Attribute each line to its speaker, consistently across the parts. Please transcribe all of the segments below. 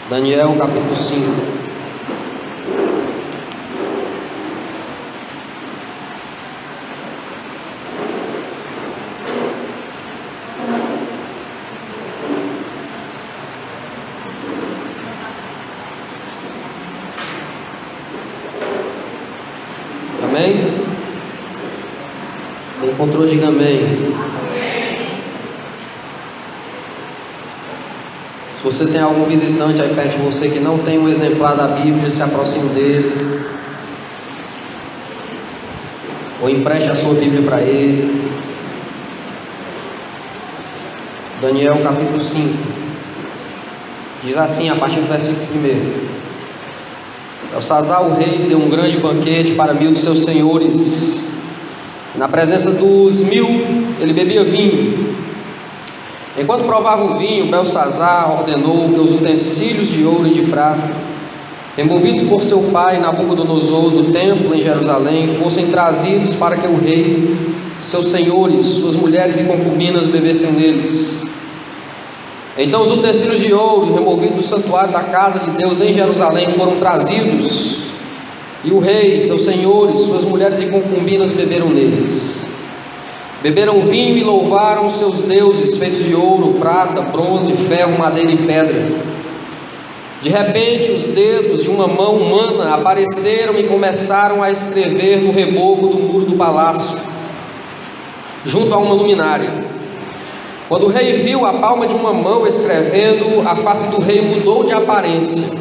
Speaker 1: Daniel capítulo 5. Amém? Quem encontrou, diga amém. Se você tem algum visitante aí perto de você que não tem um exemplar da Bíblia, se aproxime dele, ou empreste a sua Bíblia para ele. Daniel capítulo 5 diz assim, a partir do versículo 1: Belsazar, o rei, deu um grande banquete para 1000 dos seus senhores. Na presença dos 1000 ele bebia vinho. Enquanto provava o vinho, Belsazar ordenou que os utensílios de ouro e de prata, removidos por seu pai Nabucodonosor do templo em Jerusalém, fossem trazidos para que o rei, seus senhores, suas mulheres e concubinas bebessem neles. Então os utensílios de ouro removidos do santuário da casa de Deus em Jerusalém foram trazidos, e o rei, seus senhores, suas mulheres e concubinas beberam neles. Beberam vinho e louvaram seus deuses feitos de ouro, prata, bronze, ferro, madeira e pedra. De repente os dedos de uma mão humana apareceram e começaram a escrever no reboco do muro do palácio, junto a uma luminária. Quando o rei viu a palma de uma mão escrevendo, a face do rei mudou de aparência.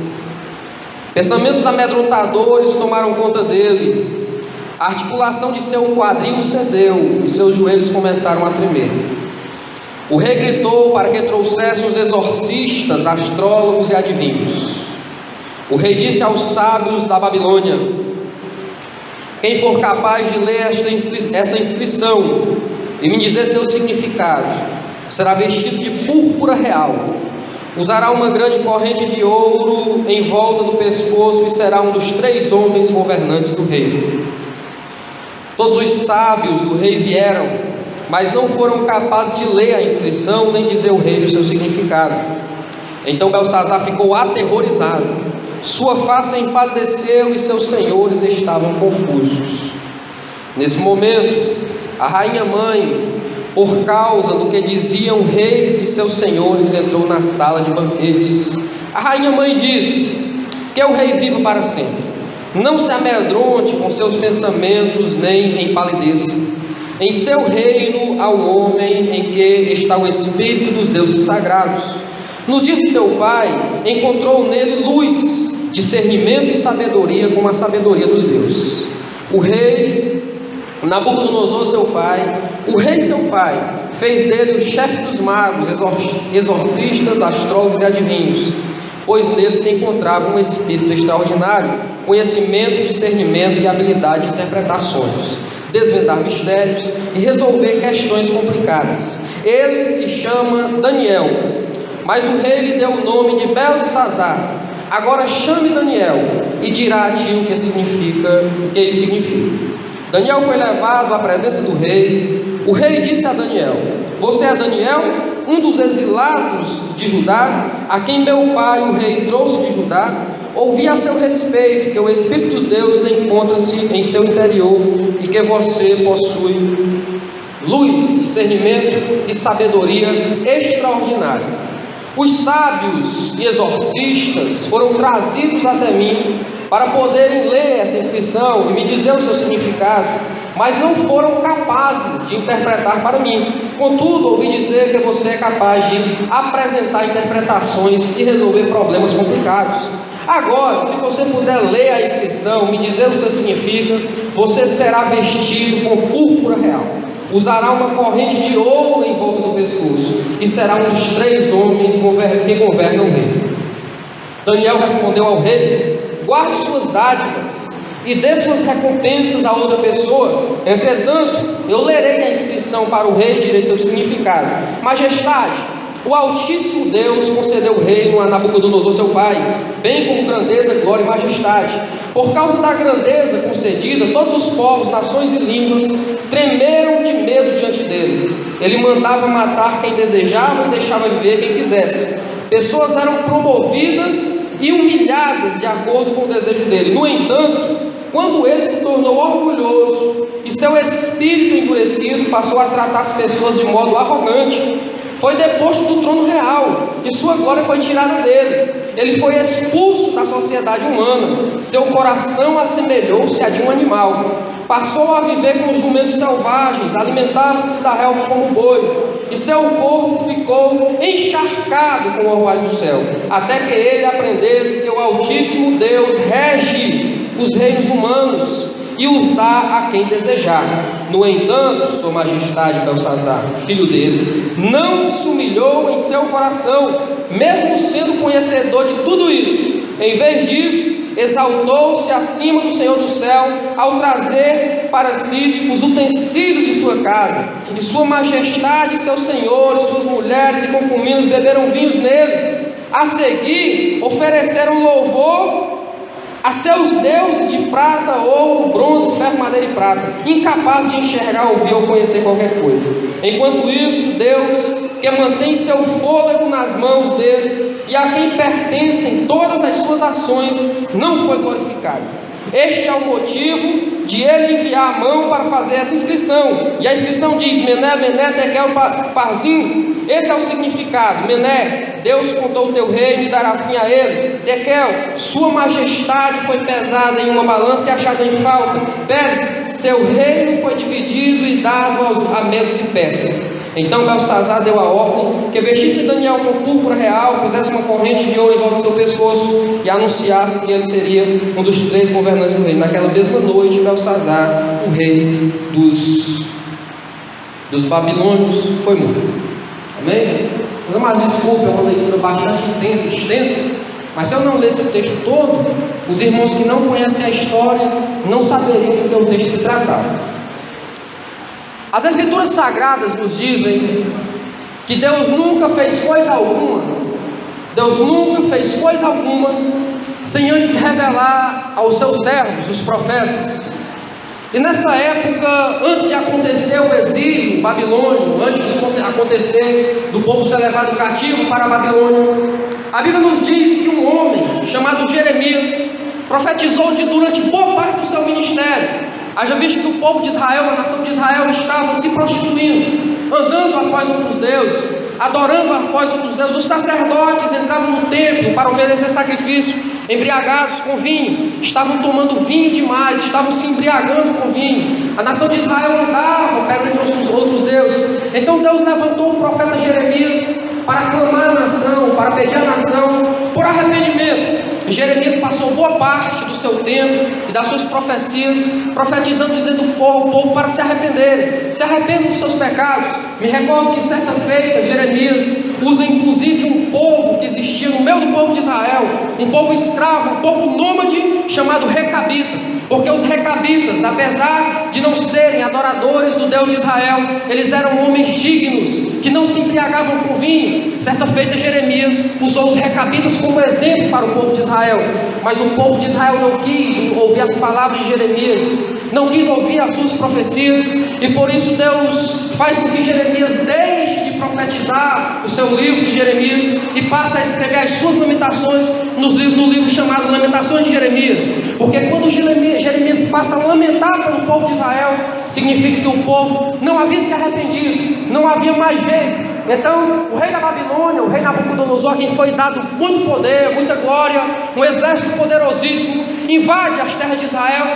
Speaker 1: Pensamentos amedrontadores tomaram conta dele. A articulação de seu quadril cedeu e seus joelhos começaram a tremer. O rei gritou para que trouxessem os exorcistas, astrólogos e adivinhos. O rei disse aos sábios da Babilônia: quem for capaz de ler essa inscrição e me dizer seu significado, será vestido de púrpura real, usará uma grande corrente de ouro em volta do pescoço e será um dos 3 homens governantes do reino. Todos os sábios do rei vieram, mas não foram capazes de ler a inscrição nem dizer ao rei o seu significado. Então Belsazar ficou aterrorizado, sua face empalideceu e seus senhores estavam confusos. Nesse momento, a rainha mãe, por causa do que diziam o rei e seus senhores, entrou na sala de banquetes. A rainha mãe disse: que o rei viva para sempre. Não se amedronte com seus pensamentos, nem empalideça. Em seu reino há um homem em que está o Espírito dos deuses sagrados. Nos dias de teu pai, encontrou nele luz, discernimento e sabedoria, como a sabedoria dos deuses. O rei Nabucodonosor, seu pai, o rei seu pai, fez dele o chefe dos magos, exorcistas, astrólogos e adivinhos, pois nele se encontrava um espírito extraordinário, conhecimento, discernimento e habilidade de interpretar sonhos, desvendar mistérios e resolver questões complicadas. Ele se chama Daniel, mas o rei lhe deu o nome de Belsazar. Agora chame Daniel e dirá a ti o que isso significa. Daniel foi levado à presença do rei. O rei disse a Daniel: você é Daniel, um dos exilados de Judá, a quem meu pai, o rei, trouxe de Judá? Ouvi a seu respeito que o Espírito dos deuses encontra-se em seu interior e que você possui luz, discernimento e sabedoria extraordinária. Os sábios e exorcistas foram trazidos até mim para poderem ler essa inscrição e me dizer o seu significado, mas não foram capazes de interpretar para mim. Contudo, ouvi dizer que você é capaz de apresentar interpretações e resolver problemas complicados. Agora, se você puder ler a inscrição, me dizer o que significa, você será vestido com púrpura real, usará uma corrente de ouro em volta do pescoço e será um dos 3 homens que governam o reino. Daniel respondeu ao rei: guarde suas dádivas e dê suas recompensas a outra pessoa. Entretanto, eu lerei a inscrição para o rei e direi seu significado. Majestade, o Altíssimo Deus concedeu o reino a Nabucodonosor seu pai, bem como grandeza, glória e majestade. Por causa da grandeza concedida, todos os povos, nações e línguas tremeram de medo diante dele. Ele mandava matar quem desejava e deixava viver quem quisesse. Pessoas eram promovidas e humilhadas de acordo com o desejo dele. No entanto, quando ele se tornou orgulhoso e seu espírito endurecido, passou a tratar as pessoas de modo arrogante, foi deposto do trono real e sua glória foi tirada dele. Ele foi expulso da sociedade humana. Seu coração assemelhou-se a de um animal. Passou a viver com os jumentos selvagens, alimentava-se da relva como boi, e seu corpo ficou encharcado com o orvalho do céu, até que ele aprendesse que o Altíssimo Deus rege os reinos humanos e os dá a quem desejar. No entanto, sua majestade Belsazar, filho dele, não se humilhou em seu coração, mesmo sendo conhecedor de tudo isso. Em vez disso, exaltou-se acima do Senhor do céu ao trazer para si os utensílios de sua casa. E sua majestade, seus senhores, suas mulheres e concubinas beberam vinhos nele. A seguir, ofereceram louvor a seus deuses de prata, ouro, bronze, ferro, madeira e prata, incapazes de enxergar, ouvir ou conhecer qualquer coisa. Enquanto isso, Deus, que mantém seu fôlego nas mãos dele e a quem pertencem todas as suas ações, não foi glorificado. Este é o motivo de ele enviar a mão para fazer essa inscrição. E a inscrição diz: Mené, Mené, Tekel, Parzim. Esse é o significado. Mené, Deus contou o teu reino e dará fim a ele. Tekel, sua majestade foi pesada em uma balança e achada em falta. Pérez, seu reino foi dividido e dado a Medos e Persas. Então Belsazar deu a ordem que vestisse Daniel com púrpura real, pusesse uma corrente de ouro em volta do seu pescoço e anunciasse que ele seria um dos 3 governantes do reino. Naquela mesma noite, Belsazar, o rei dos babilônios, foi morto. Amém? Meus amados, desculpa, é uma leitura bastante intensa, extensa, mas se eu não lesse o texto todo, os irmãos que não conhecem a história não saberiam do que o texto se tratava. As Escrituras Sagradas nos dizem que Deus nunca fez coisa alguma, Deus nunca fez coisa alguma sem antes revelar aos seus servos, os profetas. E nessa época, antes de acontecer o exílio babilônio, antes de acontecer do povo ser levado cativo para a Babilônia, a Bíblia nos diz que um homem chamado Jeremias profetizou durante boa parte do seu ministério. Haja visto que o povo de Israel, a nação de Israel, estava se prostituindo, andando após outros deuses, adorando após outros deuses. Os sacerdotes entravam no templo para oferecer sacrifício, embriagados com vinho, estavam tomando vinho demais, estavam se embriagando com vinho. A nação de Israel andava perante os outros deuses. Então Deus levantou o profeta Jeremias para clamar a nação, para pedir à nação por arrependimento. Jeremias passou boa parte do seu tempo e das suas profecias profetizando, dizendo ao povo para se arrependerem. Se arrependam dos seus pecados. Me recordo que certa feita Jeremias usa inclusive um povo que existia no meio do povo de Israel, um povo escravo, um povo nômade chamado Recabita, porque os Recabitas, apesar de não serem adoradores do Deus de Israel, eles eram homens dignos, que não se embriagavam com vinho. Certa feita Jeremias usou os Recabitas como exemplo para o povo de Israel, mas o povo de Israel não quis ouvir as palavras de Jeremias, não quis ouvir as suas profecias, e por isso Deus faz com que Jeremias deixe de profetizar o seu livro de Jeremias e passe a escrever as suas lamentações no livro chamado Lamentações de Jeremias, porque quando Jeremias passa a lamentar pelo povo de Israel, significa que o povo não havia se arrependido, não havia mais jeito. Então o rei da Babilônia, o rei Nabucodonosor, quem foi dado muito poder, muita glória, um exército poderosíssimo, invade as terras de Israel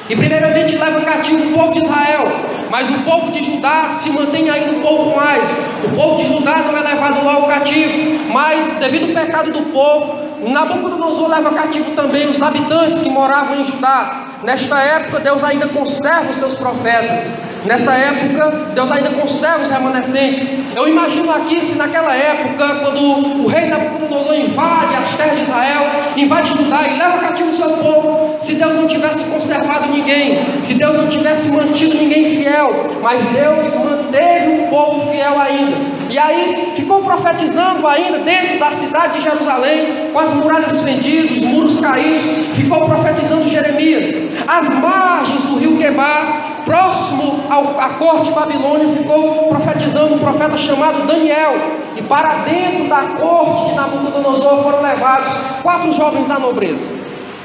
Speaker 1: e primeiramente leva cativo o povo de Israel, mas o povo de Judá se mantém ainda um pouco mais. O povo de Judá não é levado logo cativo, mas devido ao pecado do povo, Nabucodonosor leva cativo também os habitantes que moravam em Judá. Nesta época Deus ainda conserva os seus profetas. Nessa época Deus ainda conserva os remanescentes. Eu imagino aqui se naquela época, quando o rei Nabucodonosor invade as terras de Israel, invade Judá e leva cativo o seu povo, se Deus não tivesse conservado ninguém, se Deus não tivesse mantido ninguém fiel, mas Deus manteve um povo fiel ainda. E aí ficou profetizando ainda dentro da cidade de Jerusalém, com as muralhas fendidas, os muros caídos, ficou profetizando Jeremias. Às margens do rio Quebar, próximo à corte babilônica, ficou profetizando um profeta chamado Daniel. e para dentro da corte de Nabucodonosor foram levados 4 jovens da nobreza.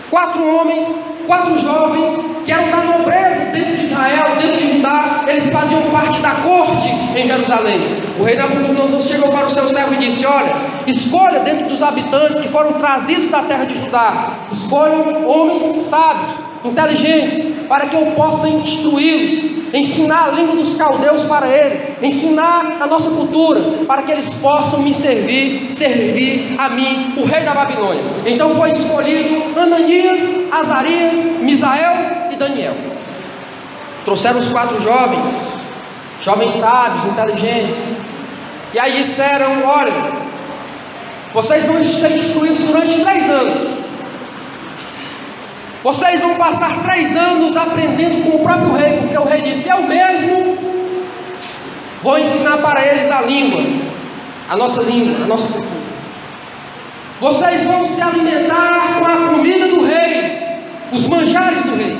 Speaker 1: 4 homens, 4 jovens que eram da nobreza dentro de Israel, dentro de Judá. Eles faziam parte da corte em Jerusalém. O rei Nabucodonosor chegou para o seu servo e disse: olha, escolha dentro dos habitantes que foram trazidos da terra de Judá, escolham homens sábios, inteligentes, para que eu possa instruí-los, ensinar a língua dos caldeus para ele, ensinar a nossa cultura, para que eles possam me servir a mim, o rei da Babilônia. Então foi escolhido Ananias, Azarias, Misael e Daniel. Trouxeram os 4 jovens sábios, inteligentes, e aí disseram: olha, vocês vão ser instruídos durante 3 anos. Vocês vão passar 3 anos aprendendo com o próprio rei, porque o rei disse: eu mesmo vou ensinar para eles a língua, a nossa cultura. Vocês vão se alimentar com a comida do rei, os manjares do rei.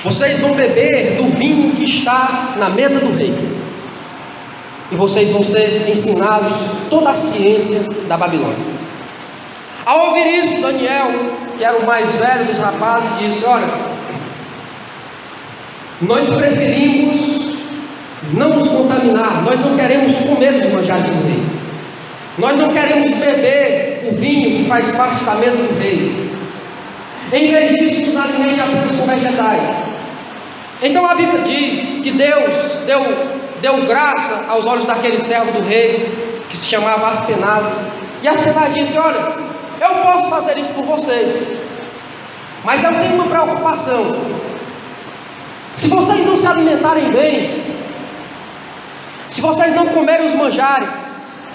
Speaker 1: Vocês vão beber do vinho que está na mesa do rei. E vocês vão ser ensinados toda a ciência da Babilônia. Ao ouvir isso, Daniel, que era o mais velho dos rapazes, disse: olha, nós preferimos não nos contaminar, nós não queremos comer os manjares do rei, nós não queremos beber o vinho que faz parte da mesa do rei. Em vez disso, nos alimente apenas com vegetais. Então a Bíblia diz que Deus deu graça aos olhos daquele servo do rei, que se chamava Aspenaz. E Aspenaz disse: olha, eu posso fazer isso por vocês, mas eu tenho uma preocupação. Se vocês não se alimentarem bem, se vocês não comerem os manjares,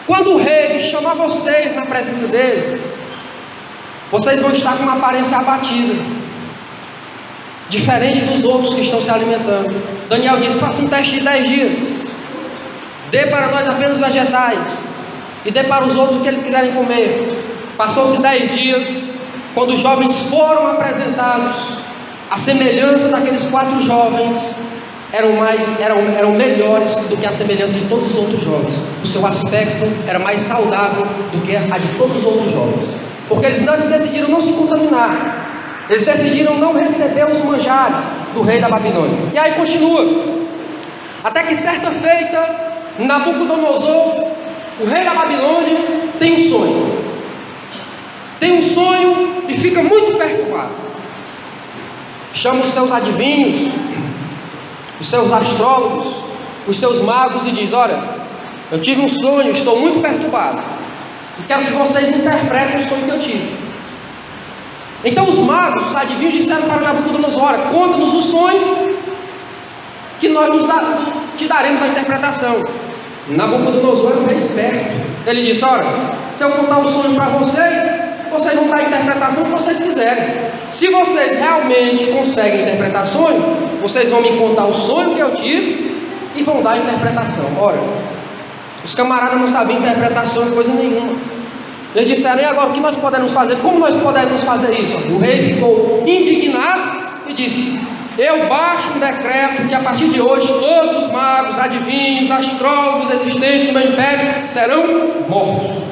Speaker 1: quando o rei chamar vocês na presença dele, vocês vão estar com uma aparência abatida, diferente dos outros que estão se alimentando. Daniel disse: faça um teste de 10 dias, dê para nós apenas vegetais e dê para os outros o que eles quiserem comer. Passou-se 10 dias, quando os jovens foram apresentados, a semelhança daqueles 4 jovens eram melhores do que a semelhança de todos os outros jovens. O seu aspecto era mais saudável do que a de todos os outros jovens, porque eles decidiram não se contaminar, eles decidiram não receber os manjares do rei da Babilônia. E aí continua, até que certa feita, Nabucodonosor, o rei da Babilônia, tem um sonho. Tem um sonho e fica muito perturbado. Chama os seus adivinhos, os seus astrólogos, os seus magos e diz: olha, eu tive um sonho, estou muito perturbado, e quero que vocês interpretem o sonho que eu tive. Então os magos, os adivinhos, disseram para Nabucodonosor: olha, conta-nos o sonho, que nós te daremos a interpretação. Nabucodonosor era um rei esperto. Ele disse: olha, se eu contar o sonho para vocês vão dar a interpretação que vocês quiserem. Se vocês realmente conseguem interpretar sonho, vocês vão me contar o sonho que eu tive e vão dar a interpretação. Ora, os camaradas não sabiam interpretar sonho de coisa nenhuma. Eles disseram: e agora o que nós podemos fazer? Como nós podemos fazer isso? O rei ficou indignado e disse: eu baixo um decreto que a partir de hoje todos os magos, adivinhos, astrólogos existentes no meu império serão mortos.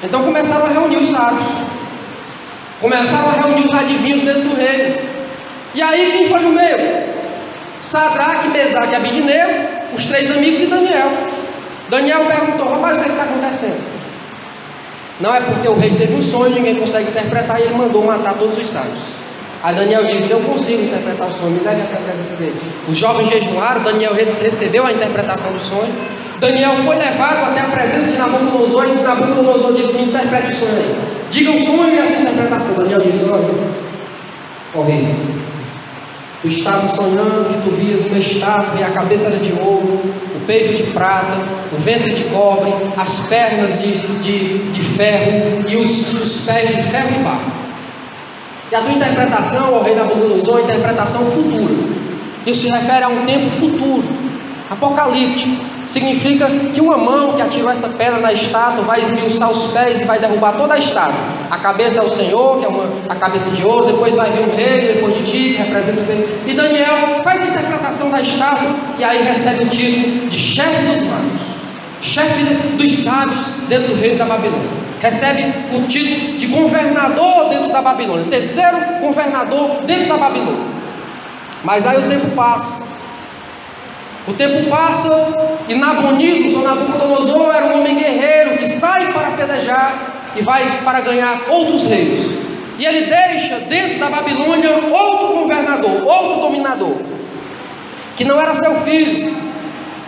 Speaker 1: Então começaram a reunir os sábios, começaram a reunir os adivinhos dentro do reino. E aí quem foi no meio? Sadraque, Mesaque e Abednego, os 3 amigos, e Daniel. Daniel perguntou: rapaz, o que está acontecendo? Não, é porque o rei teve um sonho, ninguém consegue interpretar, e ele mandou matar todos os sábios. Aí Daniel disse: eu consigo interpretar o sonho, me leve até a presença dele. Os jovens jejuaram, Daniel recebeu a interpretação do sonho. Daniel foi levado até a presença de Nabucodonosor, e Nabucodonosor disse: me interprete o sonho aí, diga o sonho e a sua interpretação. Daniel disse: olha, ó rei, tu estavas sonhando que tu vias uma estátua e a cabeça era de ouro, o peito de prata, o ventre de cobre, as pernas de ferro e os pés de ferro e barro. E a tua interpretação, ó rei Nabucodonosor, é uma interpretação futura. Isso se refere a um tempo futuro, apocalíptico. significa que uma mão que atirou essa pedra na estátua vai esmiuçar os pés e vai derrubar toda a estátua. A cabeça é o Senhor, que é a cabeça de ouro, depois vai vir um rei, depois de ti, que representa o rei. E Daniel faz a interpretação da estátua e aí recebe o título de chefe dos magos, chefe dos sábios dentro do reino da Babilônia. Recebe o título de governador dentro da Babilônia, terceiro governador dentro da Babilônia. Mas aí o tempo passa. O tempo passa e Nabonidos ou Nabucodonosor era um homem guerreiro que sai para pelejar e vai para ganhar outros reinos. E ele deixa dentro da Babilônia outro governador, outro dominador, que não era seu filho,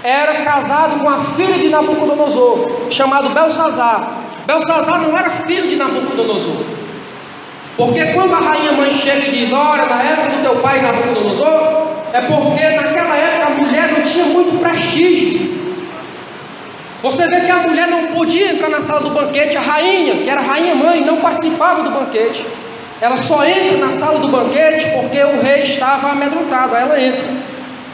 Speaker 1: era casado com a filha de Nabucodonosor, chamado Belsazar. Belsazar não era filho de Nabucodonosor, porque quando a rainha mãe chega e diz: olha, na época do teu pai Nabucodonosor, é porque naquela época a mulher não tinha muito prestígio. Você vê que a mulher não podia entrar na sala do banquete. A rainha, que era a rainha mãe, não participava do banquete. Ela só entra na sala do banquete porque o rei estava amedrontado, aí ela entra.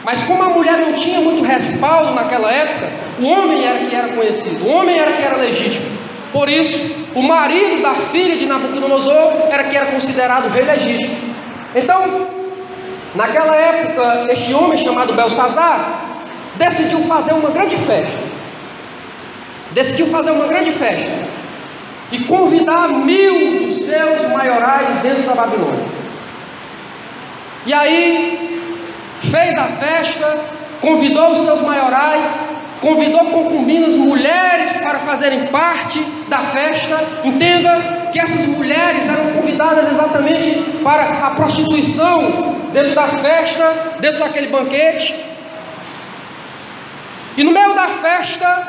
Speaker 1: Mas como a mulher não tinha muito respaldo naquela época, o homem era que era conhecido, o homem era que era legítimo. Por isso, o marido da filha de Nabucodonosor era que era considerado rei legítimo. Então, naquela época, este homem chamado Belsazar decidiu fazer uma grande festa. E convidar 1000 dos seus maiorais dentro da Babilônia. E aí, fez a festa, convidou os seus maiorais, convidou concubinas, mulheres para fazerem parte da festa. Entenda que essas mulheres eram convidadas exatamente para a prostituição dentro da festa, dentro daquele banquete. E no meio da festa,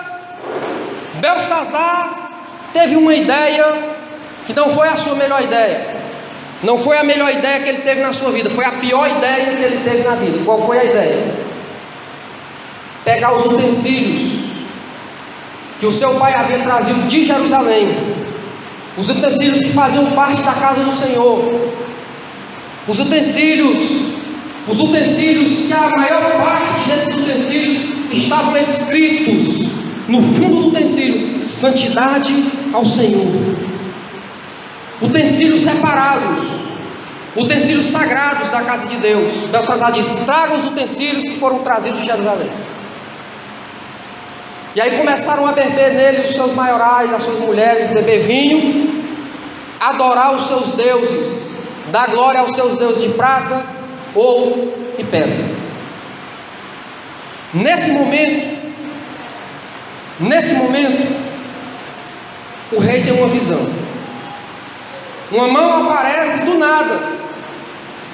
Speaker 1: Belsazar teve uma ideia que não foi a sua melhor ideia. Não foi a melhor ideia que ele teve na sua vida, foi a pior ideia que ele teve na vida. Qual foi a ideia? Pegar os utensílios que o seu pai havia trazido de Jerusalém, os utensílios que faziam parte da casa do Senhor, os utensílios que a maior parte desses utensílios estavam escritos no fundo do utensílio: santidade ao Senhor. Utensílios separados, utensílios sagrados da casa de Deus. Belsazar diz: traga os utensílios que foram trazidos de Jerusalém. E aí começaram a beber neles os seus maiorais, as suas mulheres, beber vinho, adorar os seus deuses, dar glória aos seus deuses de prata, ouro e pedra. Nesse momento, o rei tem uma visão. Uma mão aparece do nada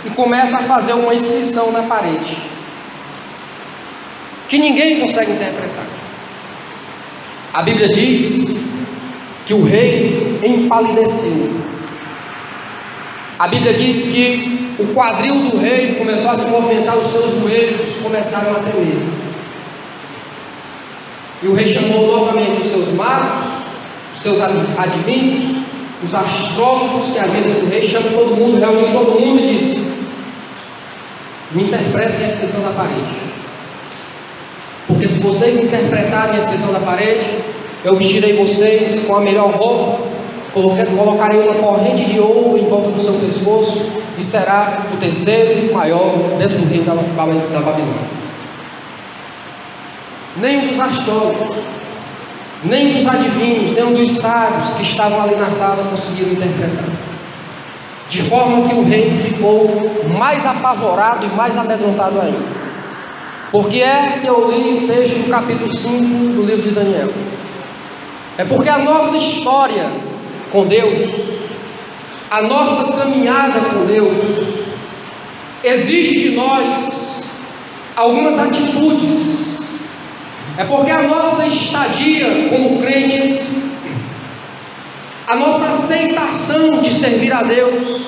Speaker 1: e começa a fazer uma inscrição na parede que ninguém consegue interpretar. A Bíblia diz que o rei empalideceu. A Bíblia diz que o quadril do rei começou a se movimentar, os seus joelhos começaram a tremer. E o rei chamou novamente os seus magos, os seus adivinhos, os astrólogos que havia dentro do rei, chamou todo mundo, reuniu todo mundo e disse: me interpretem a inscrição da parede. Porque se vocês interpretarem a inscrição da parede, eu vestirei vocês com a melhor roupa, colocarei uma corrente de ouro em volta do seu pescoço, e será o terceiro maior dentro do reino da Babilônia. Nenhum dos astrólogos, nem dos adivinhos, nenhum dos sábios que estavam ali na sala conseguiram interpretar. De forma que o rei ficou mais apavorado e mais amedrontado ainda. Porque é que eu li o texto do capítulo 5 do livro de Daniel. É porque a nossa história com Deus, a nossa caminhada com Deus, exige de nós algumas atitudes. É porque a nossa estadia como crentes, a nossa aceitação de servir a Deus,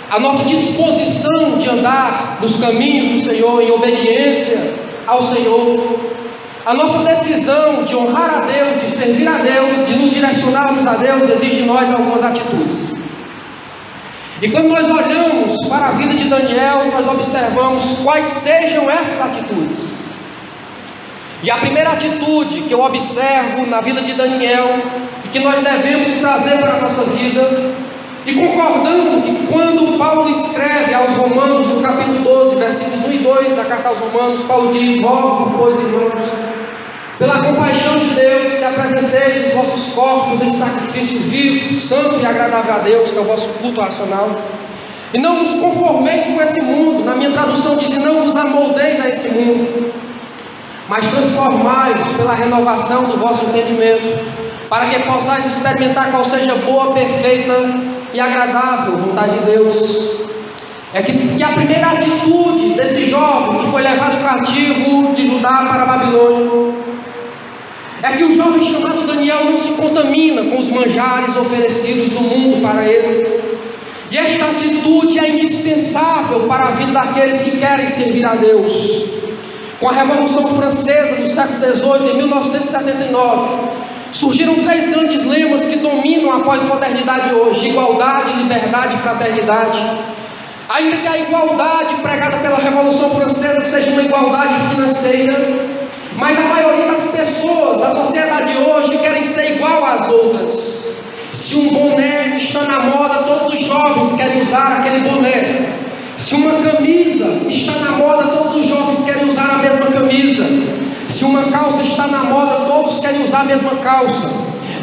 Speaker 1: a nossa disposição de andar nos caminhos do Senhor em obediência ao Senhor, a nossa decisão de honrar a Deus, de servir a Deus, de nos direcionarmos a Deus, exige de nós algumas atitudes. E quando nós olhamos para a vida de Daniel, nós observamos quais sejam essas atitudes. E a primeira atitude que eu observo na vida de Daniel e que nós devemos trazer para a nossa vida, e concordando que quando Paulo escreve aos Romanos, no capítulo 12, versículos 1 e 2 da carta aos Romanos, Paulo diz: rogo, pois, irmãos, pela compaixão de Deus, que apresenteis os vossos corpos em sacrifício vivo, santo e agradável a Deus, que é o vosso culto racional. E não vos conformeis com esse mundo. Na minha tradução diz: não vos amoldeis a esse mundo, mas transformai-vos pela renovação do vosso entendimento, para que possais experimentar qual seja boa, perfeita e agradável vontade de Deus. É que a primeira atitude desse jovem que foi levado cativo de Judá para a Babilônia, é que o jovem chamado Daniel não se contamina com os manjares oferecidos do mundo para ele. E esta atitude é indispensável para a vida daqueles que querem servir a Deus. Com a Revolução Francesa do século XVIII, em 1979, surgiram 3 grandes lemas que dominam a pós-modernidade hoje: igualdade, liberdade e fraternidade. Ainda que a igualdade pregada pela Revolução Francesa seja uma igualdade financeira, mas a maioria das pessoas da sociedade hoje querem ser igual às outras. Se um boné está na moda, todos os jovens querem usar aquele boné. Se uma camisa está na moda, todos os jovens querem usar a mesma camisa. Se uma calça está na moda, todos querem usar a mesma calça.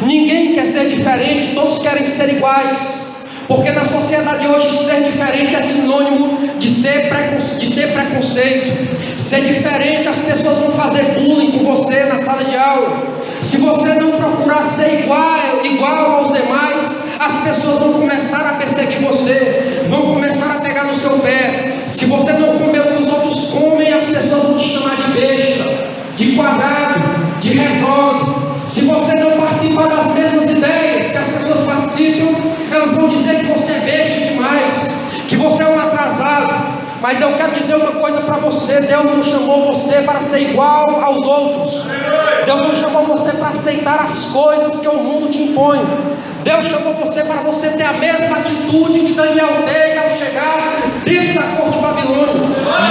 Speaker 1: Ninguém quer ser diferente, todos querem ser iguais. Porque na sociedade hoje ser diferente é sinônimo de ter preconceito. Ser diferente, as pessoas vão fazer bullying com você na sala de aula. Se você não procurar ser igual aos demais, as pessoas vão começar a perseguir você, vão começar a pegar no seu pé. Se você não comer o que os outros comem, as pessoas vão te chamar de besta, de quadrado, de retrógrado. Se você não participar das mesmas ideias que as pessoas participam, elas vão dizer que você é besta demais, que você é um atrasado. Mas eu quero dizer uma coisa para você: Deus não chamou você para ser igual aos outros. Deus não chamou você para aceitar as coisas que o mundo te impõe. Deus chamou você para você ter a mesma atitude que Daniel teve ao chegar dentro da corte babilônica.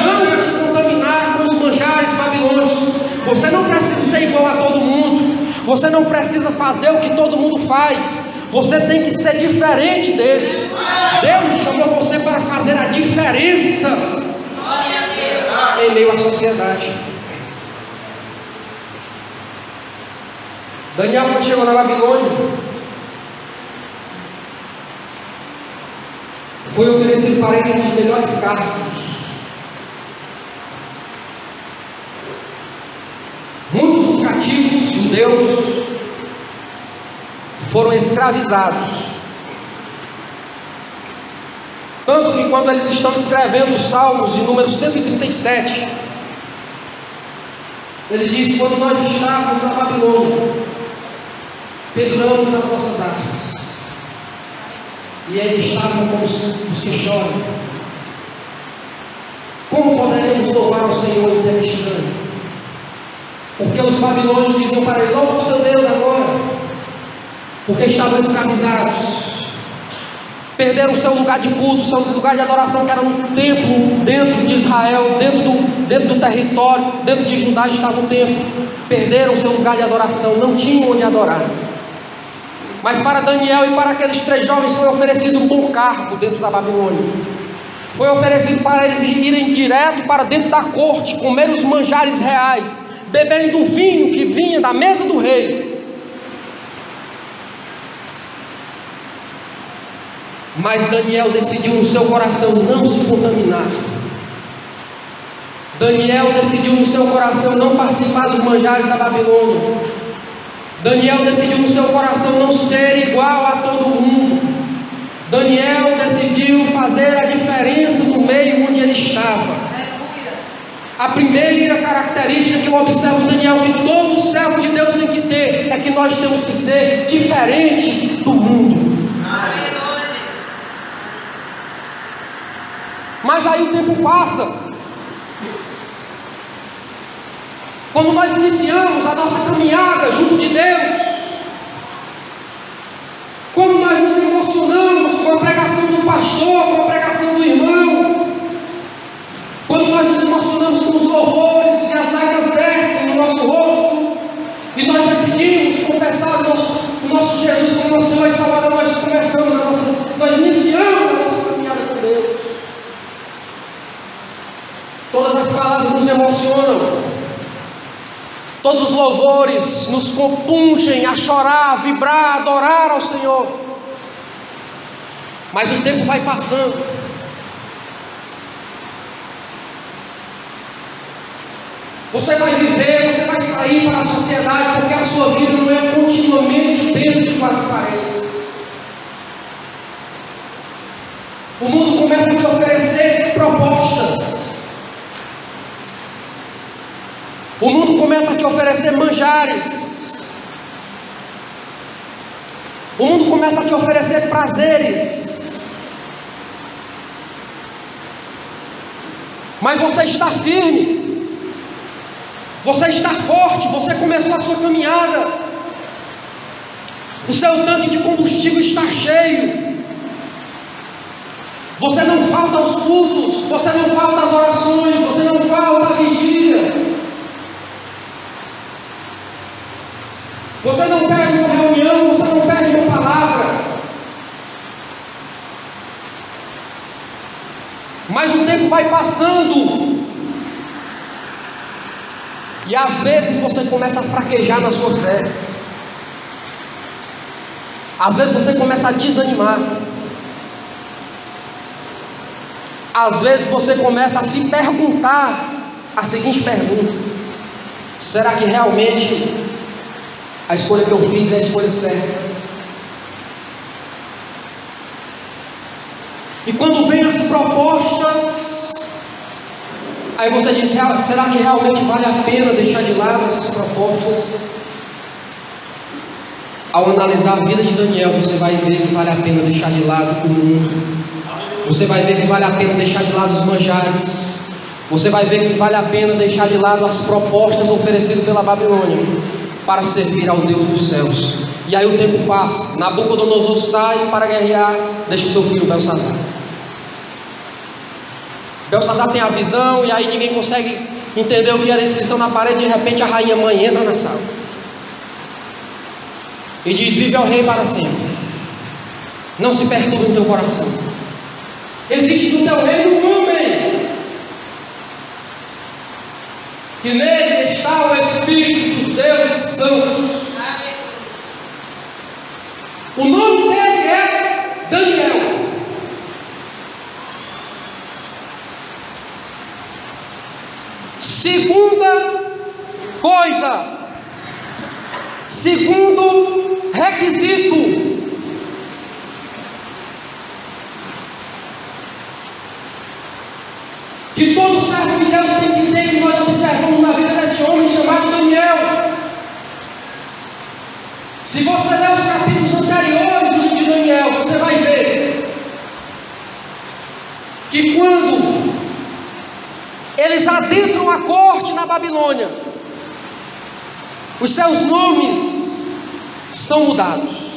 Speaker 1: Não se contaminar com os manjares babilônicos. Você não precisa ser igual a todo mundo. Você não precisa fazer o que todo mundo faz. Você tem que ser diferente deles. Deus chamou você para fazer a diferença em meio à sociedade. Daniel, quando chegou na Babilônia, foi oferecido para ele um dos melhores cargos. Muitos dos cativos judeus foram escravizados. Tanto que quando eles estão escrevendo os Salmos, de número 137, eles dizem: quando nós estávamos na Babilônia, penduramos as nossas armas, e eles estavam como os que choram. Como poderemos louvar ao Senhor em terra estranha? Porque os babilônios diziam para ele: louva o seu Deus agora, porque estavam escravizados. Perderam o seu lugar de culto, seu lugar de adoração, que era um templo dentro de Israel, dentro do território, dentro de Judá estava o templo. Perderam o seu lugar de adoração, não tinham onde adorar. Mas para Daniel e para aqueles 3 jovens foi oferecido um bom cargo dentro da Babilônia. Foi oferecido para eles irem direto para dentro da corte, comer os manjares reais, bebendo o vinho que vinha da mesa do rei. Mas Daniel decidiu no seu coração não se contaminar. Daniel decidiu no seu coração não participar dos manjares da Babilônia. Daniel decidiu no seu coração não ser igual a todo mundo. Daniel decidiu fazer a diferença no meio onde ele estava. A primeira característica que eu observo em Daniel, que todo servo de Deus tem que ter, é que nós temos que ser diferentes do mundo. Mas aí o tempo passa. Quando nós iniciamos a nossa caminhada junto de Deus, quando nós nos emocionamos com a pregação do pastor, com a pregação do irmão, quando nós nos emocionamos com os louvores e as lágrimas descem no nosso rosto, confessar o nosso Jesus como nosso Senhor e Salvador, nós iniciamos a nossa caminhada com Deus. Todas as palavras nos emocionam, todos os louvores nos compungem a chorar, a vibrar, a adorar ao Senhor. Mas o tempo vai passando. Você vai viver, você vai sair para a sociedade, porque a sua vida não é continuamente dentro de quatro paredes. O mundo começa a te oferecer propostas. O mundo começa a te oferecer manjares. O mundo começa a te oferecer prazeres. Mas você está firme. Você está forte, você começou a sua caminhada. O seu tanque de combustível está cheio. Você não falta aos cultos, você não falta às orações, você não falta à vigília. Você não perde uma reunião, você não perde uma palavra. Mas o tempo vai passando. E às vezes você começa a fraquejar na sua fé. Às vezes você começa a desanimar. Às vezes você começa a se perguntar a seguinte pergunta: será que realmente a escolha que eu fiz é a escolha certa? E quando vem as propostas, aí você diz: será que realmente vale a pena deixar de lado essas propostas? Ao analisar a vida de Daniel, você vai ver que vale a pena deixar de lado o mundo. Você vai ver que vale a pena deixar de lado os manjares. Você vai ver que vale a pena deixar de lado as propostas oferecidas pela Babilônia para servir ao Deus dos céus. E aí o tempo passa. Nabucodonosor sai para guerrear, deixa o seu filho Belsazar. Belsazar tem a visão, e aí ninguém consegue entender o que era a inscrição na parede. De repente a rainha mãe entra na sala e diz: vive ao rei para sempre. Não se perturbe no teu coração. Existe no teu reino um homem, que nele está o Espírito dos deuses santos. O nome dele é Daniel. Segunda coisa, segundo requisito: que todo servo de Deus tem que ter, que nós observamos na vida desse homem chamado Daniel. Se você ler os capítulos anteriores do livro de Daniel, você vai ver que quando eles adentram a corte na Babilônia, os seus nomes são mudados.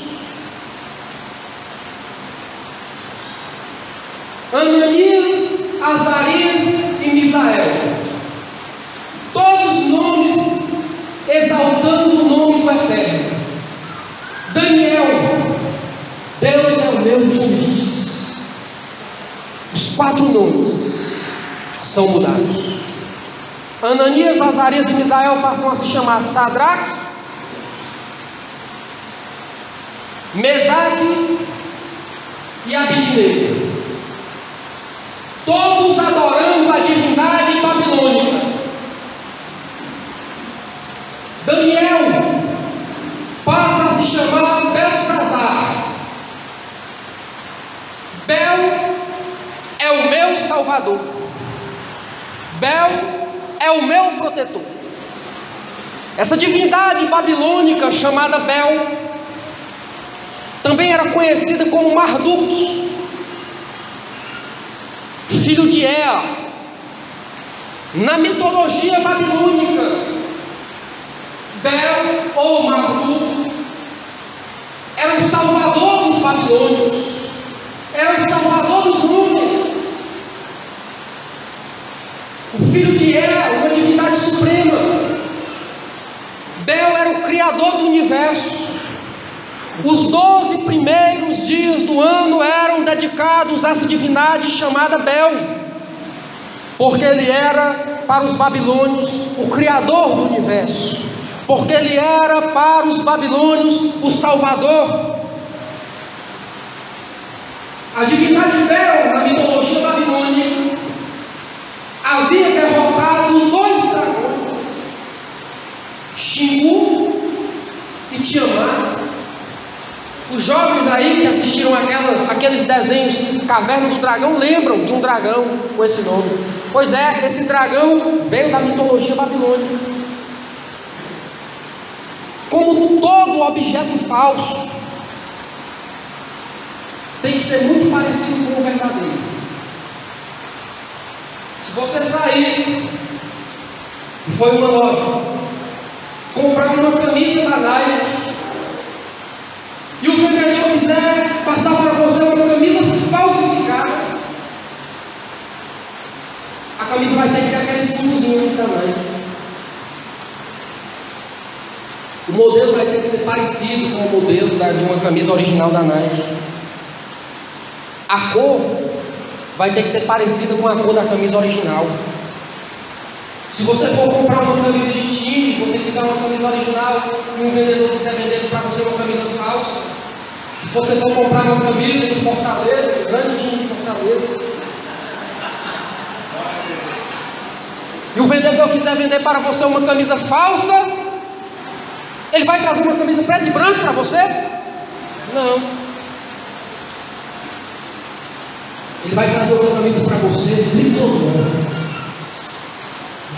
Speaker 1: Ananias, Azarias e Misael, todos nomes exaltando o nome do Eterno. Daniel, Deus é o meu juiz. Os 4 nomes são mudados. Ananias, Azarias e Misael passam a se chamar Sadraque, Mesaque e Abidnego, todos adorando a divindade babilônica. Daniel passa a se chamar Belsazar. Bel é o meu salvador. Bel é o meu protetor. Essa divindade babilônica chamada Bel também era conhecida como Marduk, filho de Ea. Na mitologia babilônica, Bel ou Marduk era o salvador dos babilônios, era o salvador dos homens. O filho de Ea, uma divindade suprema. Bel era o criador do universo. Os 12 primeiros dias do ano eram dedicados a essa divindade chamada Bel, porque ele era para os babilônios o criador do universo, porque ele era para os babilônios o salvador. A divindade Bel, na mitologia babilônica, havia derrotado 2 dragões, Xingu e Tiamat. Os jovens aí que assistiram aqueles desenhos Caverna do Dragão lembram de um dragão com esse nome. Pois é, esse dragão veio da mitologia babilônica. Como todo objeto falso, tem que ser muito parecido com o verdadeiro. Se você sair e for em uma loja comprar uma camisa da Nike e o vendedor quiser passar para você uma camisa falsificada, a camisa vai ter que ter aquele símbolozinho aqui também. O modelo vai ter que ser parecido com o modelo de uma camisa original da Nike. A cor vai ter que ser parecida com a cor da camisa original. Se você for comprar uma camisa de time, você quiser uma camisa original e um vendedor quiser vender para você uma camisa falsa, se você for comprar uma camisa de Fortaleza, um grande time de Fortaleza, e o vendedor quiser vender para você uma camisa falsa, ele vai trazer uma camisa preta e branca para você? Não. Ele vai trazer uma camisa para você tricolor,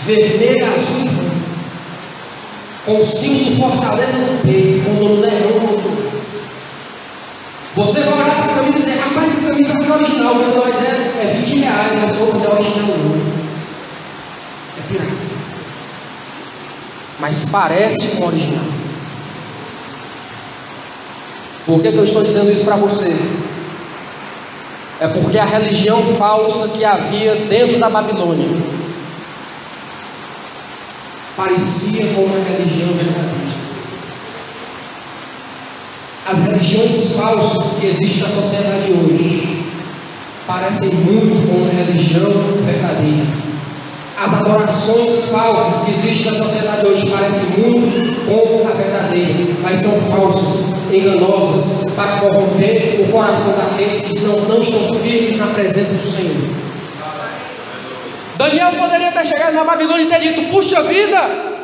Speaker 1: vermelho, azul e branco, com o símbolo de Fortaleza no peito, com o leão no outro. Você vai olhar para a camisa e dizer: rapaz, essa camisa aqui é original, mas é R$20, mas só não é original não. É pirata. Mas parece com o original. Por que eu estou dizendo isso para você? É porque a religião falsa que havia dentro da Babilônia parecia com uma religião verdadeira. As religiões falsas que existem na sociedade hoje parecem muito com uma religião verdadeira. As adorações falsas que existem na sociedade hoje parecem muito com a verdadeira, mas são falsas, enganosas, para corromper o coração daqueles que não estão firmes na presença do Senhor. Daniel poderia ter chegado na Babilônia e ter dito: puxa vida,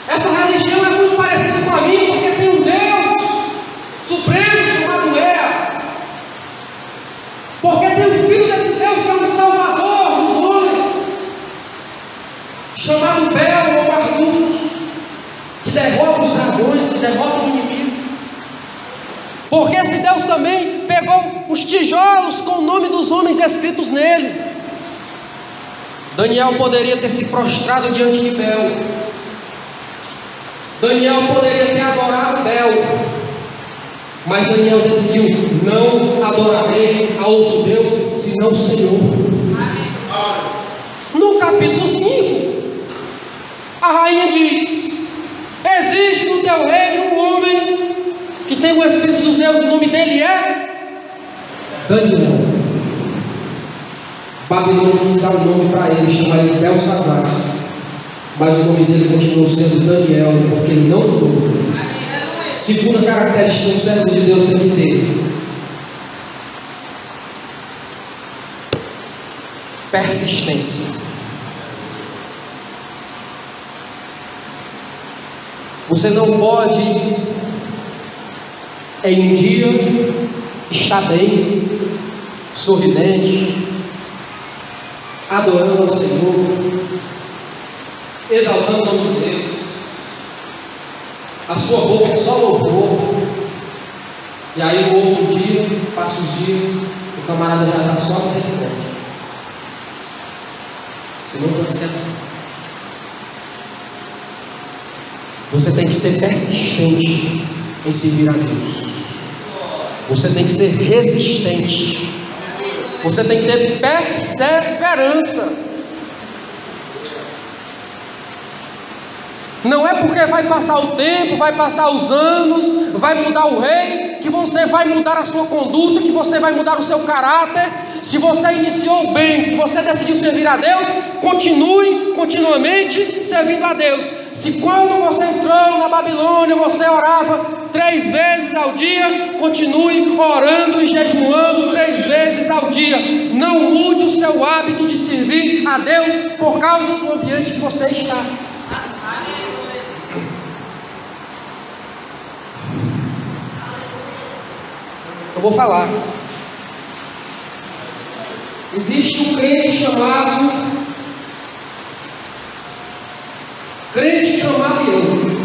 Speaker 1: essa religião é muito parecida com a minha, porque tem um Deus supremo chamado Ea, porque tem um filho desse Deus que é um salvador dos homens, chamado Bel ou Marduk, que derrota os dragões, que derrota o inimigo. Porque esse Deus também pegou os tijolos com o nome dos homens escritos nele. Daniel poderia ter se prostrado diante de Bel. Daniel poderia ter adorado Bel. Mas Daniel decidiu: não adorarei a outro Deus senão o Senhor. No capítulo 5, a rainha diz: existe no teu reino um homem que tem o Espírito dos Deus, o nome dele é Daniel. Babilônia quis dar um nome para ele, chama ele Belsazar, mas o nome dele continuou sendo Daniel, porque ele não mudou. Segunda característica que um servo de Deus tem que ter: persistência. Você não pode em um dia estar bem, sorridente, adorando ao Senhor, exaltando o nome de Deus, a sua boca é só louvor, e aí no outro dia, passa os dias, o camarada já está só misericórdia. Você não pode ser assim. Você tem que ser persistente em servir a Deus. Você tem que ser resistente. Você tem que ter perseverança. Não é porque vai passar o tempo, vai passar os anos, vai mudar o rei, que você vai mudar a sua conduta, que você vai mudar o seu caráter. Se você iniciou bem, se você decidiu servir a Deus, continue continuamente servindo a Deus. Se quando você entrou na Babilônia, você orava 3 vezes ao dia, continue orando e jejuando 3 vezes ao dia. Não mude o seu hábito de servir a Deus por causa do ambiente que você está. Eu vou falar. Existe um crente chamado crente camaleão.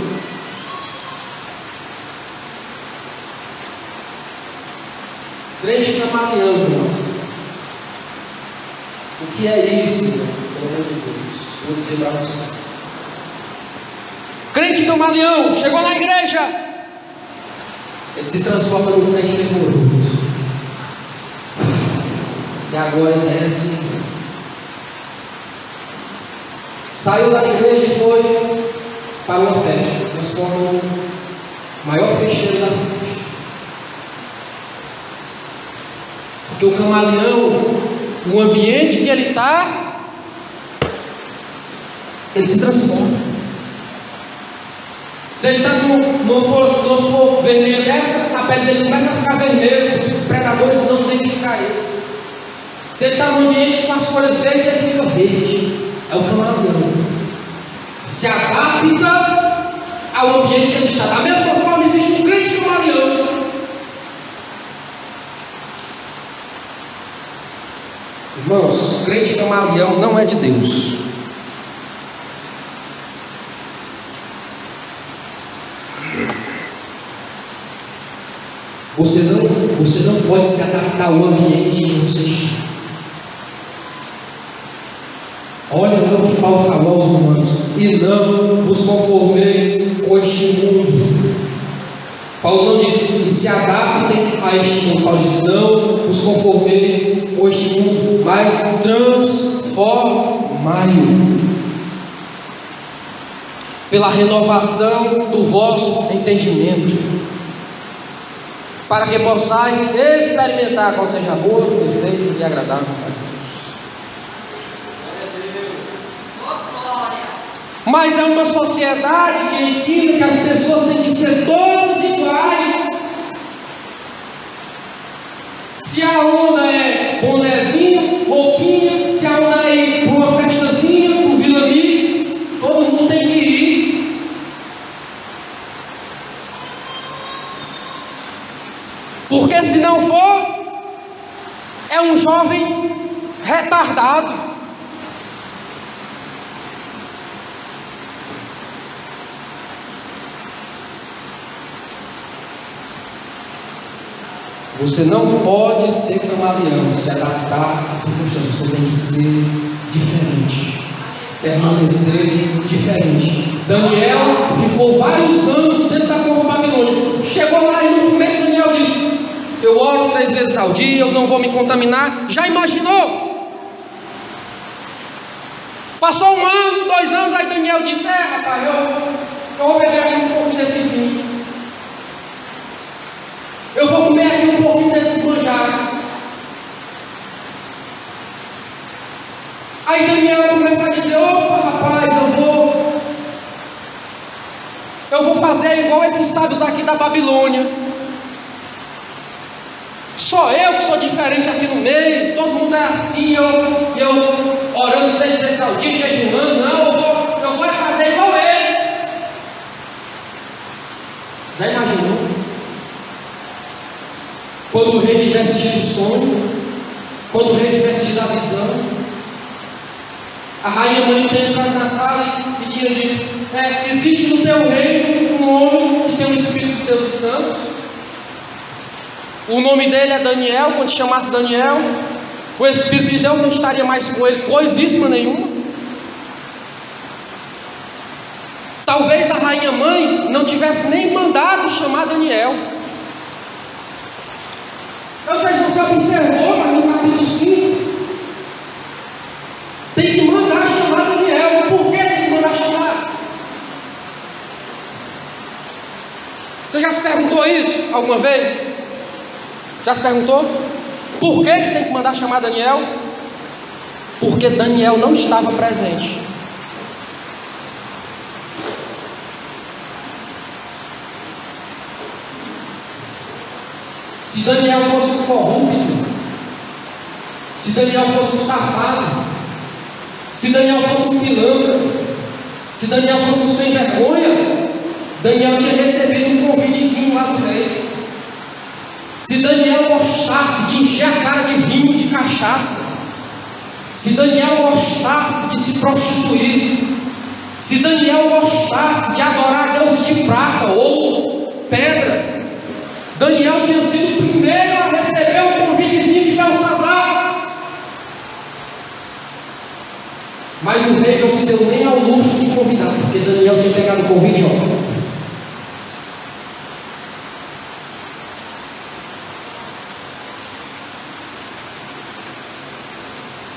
Speaker 1: Crente camaleão, irmãos. O que é isso, meu Deus? Vou dizer para você. Crente camaleão, chegou na igreja, ele se transforma num crente fervoroso. E agora ele é assim. Saiu da igreja e foi para uma festa. Se transforma no maior festeiro da festa. Porque o camaleão, no ambiente que ele está, ele se transforma. Se ele está numa flor vermelha dessa, a pele dele começa a ficar vermelha, os predadores não identificam ele. Se ele está num ambiente com as folhas verdes, ele fica verde. É o camaleão. Se adapta ao ambiente que ele está. Da mesma forma, existe um grande camaleão. Irmãos, o crente camaleão não é de Deus. Você não pode se adaptar ao ambiente que você está. Olha o que Paulo falou aos romanos: e não vos conformeis com este mundo. Paulo não disse e se adaptem a este mundo. Paulo disse: não vos conformeis com este mundo, mas transformai-o pela renovação do vosso entendimento, para que possais experimentar qual seja a boa, perfeita e agradável a Deus. Mas é uma sociedade que ensina que as pessoas têm que ser todas iguais. Se a onda é bonezinho, roupinha, se a onda é ir para uma festazinha, para o Vila Mix, todo mundo tem que ir. Porque se não for, é um jovem retardado. Você não pode ser camaleão, se adaptar à circunstância. Você tem que ser diferente, permanecer diferente. Daniel ficou vários anos dentro da cova babilônica. Chegou lá e no começo Daniel disse: eu oro 3 vezes ao dia, eu não vou me contaminar. Já imaginou? Passou 1 ano, 2 anos, aí Daniel disse: rapaz, eu vou beber aqui um pouquinho desse vinho. Eu vou comer aqui um pouquinho desses manjares. Aí Daniel começa a dizer: opa, rapaz, eu vou fazer igual esses sábios aqui da Babilônia. Só eu que sou diferente aqui no meio, todo mundo é assim, eu orando 3 vezes ao dia, jejuando. Não, eu vou fazer igual eles. Já imaginou? Quando o rei tivesse tido o sonho, quando o rei tivesse tido a visão, a rainha mãe tinha entrado na sala e tinha dito: existe no teu reino um homem que tem o Espírito de Deus e Santos. O nome dele é Daniel. Quando chamasse Daniel, o Espírito de Deus não estaria mais com ele coisíssima nenhuma. Talvez a rainha mãe não tivesse nem mandado chamar Daniel. Eu já você observou, mas no capítulo 5 tem que mandar chamar Daniel. Por que tem que mandar chamar? Já se perguntou isso alguma vez? Já se perguntou? Por que tem que mandar chamar Daniel? Porque Daniel não estava presente. Se Daniel fosse um corrupto, se Daniel fosse um safado, se Daniel fosse um pilantra, se Daniel fosse um sem vergonha, Daniel tinha recebido um convitezinho lá do rei. Se Daniel gostasse de encher a cara de vinho, de cachaça, se Daniel gostasse de se prostituir, se Daniel gostasse de adorar deuses de prata, ouro, pedra, Daniel tinha sido o primeiro a receber o convitezinho de Belsazar. Mas o rei não se deu nem ao luxo de convidar, porque Daniel tinha pegado o convite, ó.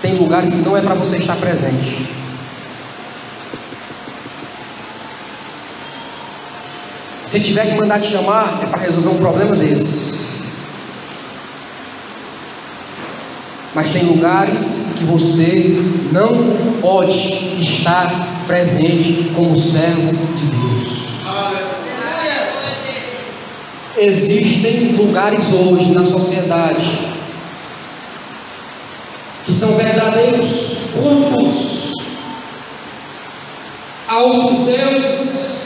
Speaker 1: Tem lugares que não é para você estar presente. Se tiver que mandar te chamar, é para resolver um problema desse. Mas tem lugares que você não pode estar presente como servo de Deus. Existem lugares hoje na sociedade que são verdadeiros cultos a outros deuses,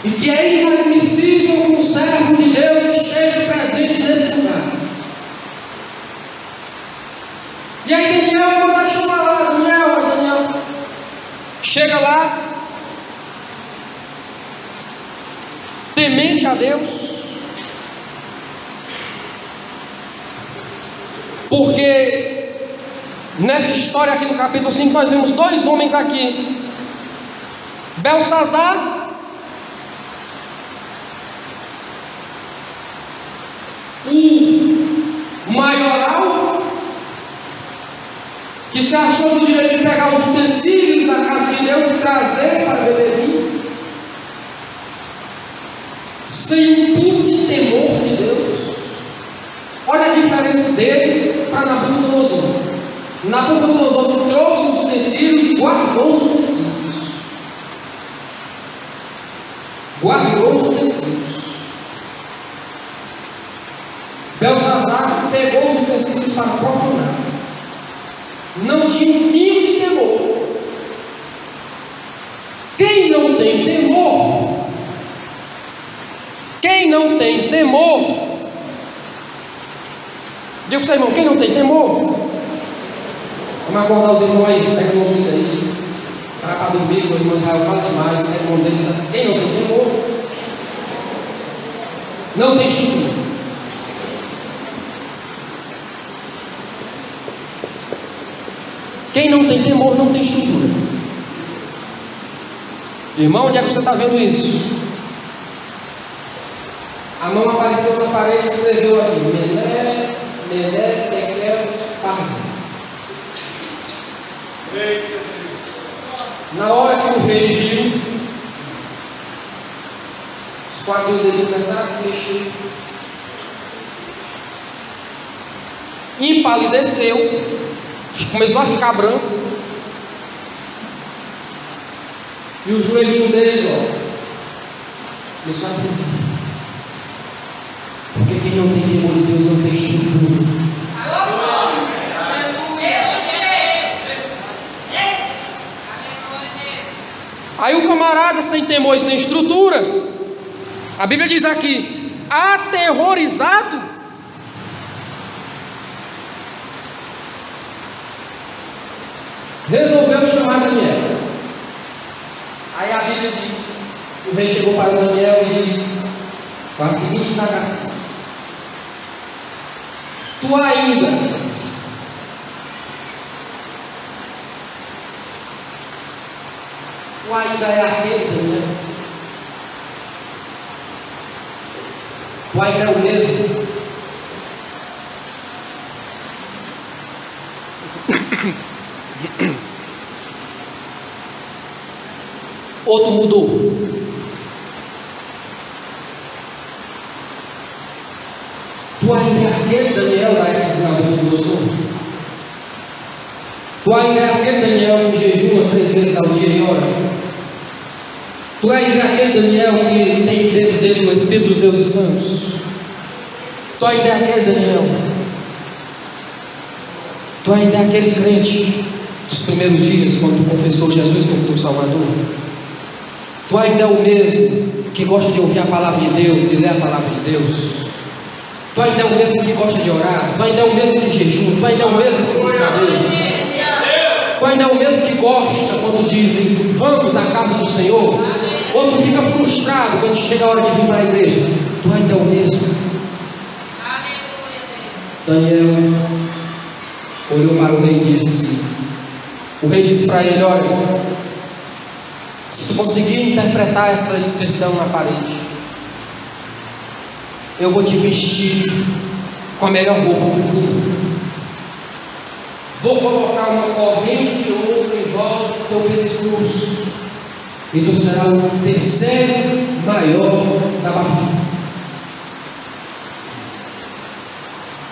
Speaker 1: e que é inadmissível que um servo de Deus esteja presente nesse lugar. E aí Daniel vai chamar lá, Daniel chega lá, temente a Deus, porque nessa história aqui no capítulo 5 nós vemos dois homens aqui, Belsazar, o maioral, que se achou no direito de pegar os utensílios da casa de Deus e trazer para beber vinho, sem um pingo de temor de Deus. Olha a diferença dele para Nabucodonosor. Nabucodonosor trouxe os utensílios e guardou os utensílios. Guardou os utensílios. Belsazar pegou os utensílios para profanar. Não tinha um pingo de temor. Quem não tem temor, diga para o seu irmão, quem não tem temor, vamos acordar os irmãos aí, pega o nome aí, para dormir, o irmão Israel fala demais, pega o nome deles assim, quem não tem temor, não tem estrutura. Quem não tem temor não tem estrutura. Irmão, onde é que você está vendo isso? A mão apareceu na parede e escreveu aqui: Mené, Tekel, Farzi. Na hora que o rei viu, os quadros dele começaram a se mexer, empalideceu, começou a ficar branco, e o joelhinho deles, começou a tremer. Porque quem não tem temor de Deus não tem estrutura. Aí o camarada sem temor e sem estrutura, a Bíblia diz aqui, aterrorizado, resolveu chamar Daniel. Aí a Bíblia diz, o rei chegou para Daniel e disse, com a seguinte indagação: tu ainda é aquele, Daniel? Tu ainda é o mesmo? Outro mudou. Tu ainda é aquele Daniel da época de Nabucodonosor? Tu ainda é aquele Daniel que jejua 3 vezes ao dia e ora? Tu ainda é aquele Daniel que tem dentro dele o Espírito dos Deuses Santos? Tu ainda é aquele Daniel? Tu ainda é aquele crente dos primeiros dias, quando tu confessou Jesus como teu Salvador? Tu ainda é o mesmo que gosta de ouvir a palavra de Deus, de ler a palavra de Deus? Tu ainda é o mesmo que gosta de orar? Tu ainda é o mesmo que jejua? Tu ainda é o mesmo que busca a Deus? Tu ainda é o mesmo que gosta quando dizem vamos à casa do Senhor? Ou tu fica frustrado quando chega a hora de vir para a igreja? Tu ainda é o mesmo? Daniel olhou para o rei e disse: o rei disse para ele: olha, se tu conseguir interpretar essa inscrição na parede, eu vou te vestir com a melhor roupa do mundo. Vou colocar uma corrente de ouro em volta do teu pescoço, e tu serás o terceiro maior da Babilônia.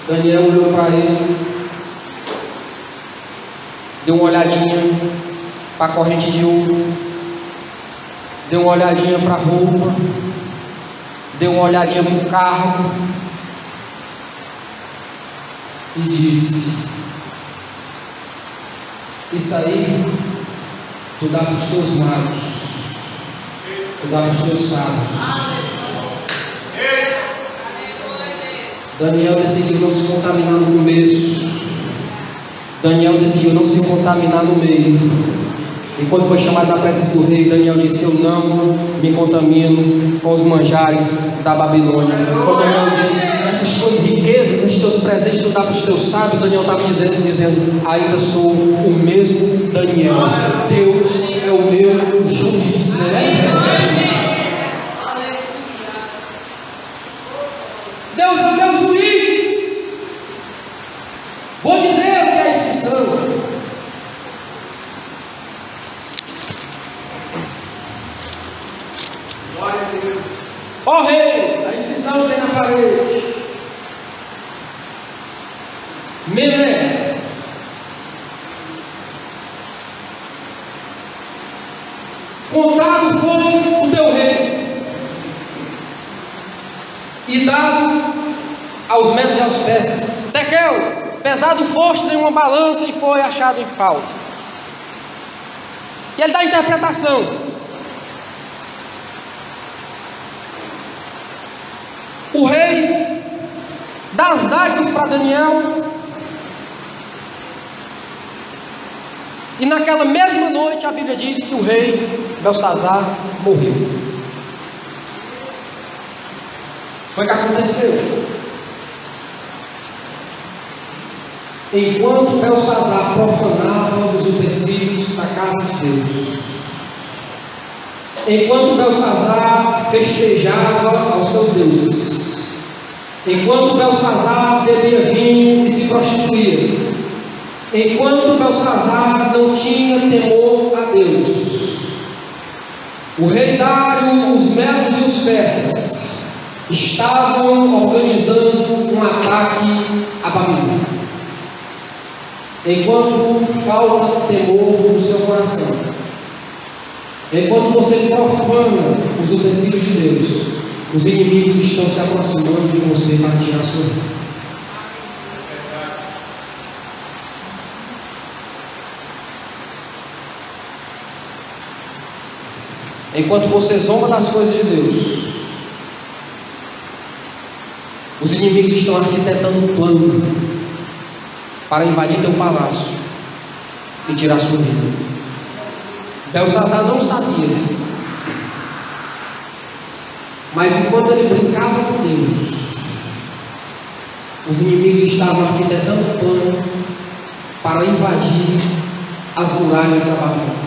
Speaker 1: Daniel olhou para ele, deu uma olhadinha para a corrente de ouro, deu uma olhadinha para a roupa, deu uma olhadinha para o carro e disse: isso aí tu dá para os teus magos, tu dá para os teus sábios. Daniel decidiu não se contaminar no começo. Daniel decidiu não se contaminar no meio. E quando foi chamado na presença do rei, Daniel disse: eu não me contamino com os manjares da Babilônia. Quando Daniel disse: essas tuas riquezas, esses teus presentes tu dá para os teus sábios, Daniel estava dizendo: ainda sou o mesmo Daniel. Deus é o meu juiz. Deus é o meu juiz. Vou dizer o que é exceção. Ó rei, a inscrição tem na parede. Melé, contado foi o teu rei e dado aos medos e aos persas. Tekel, pesado foste em uma balança e foi achado em falta. E ele dá a interpretação. O rei dá as dádivas para Daniel, e naquela mesma noite a Bíblia diz que o rei Belsazar morreu. Foi o que aconteceu. Enquanto Belsazar profanava os utensílios da casa de Deus, enquanto Belsazar festejava aos seus deuses, enquanto Belsazar bebia vinho e se prostituía, enquanto Belsazar não tinha temor a Deus, o rei Dário, os medos e os persas estavam organizando um ataque à Babilônia. Enquanto falta temor no seu coração, enquanto você profana os utensílios de Deus, os inimigos estão se aproximando de você para tirar sua vida. Enquanto você zomba das coisas de Deus, os inimigos estão arquitetando um plano para invadir teu palácio e tirar sua vida. Belsazar não sabia, mas enquanto ele brincava com Deus, os inimigos estavam arquitetando um plano para invadir as muralhas da Babilônia.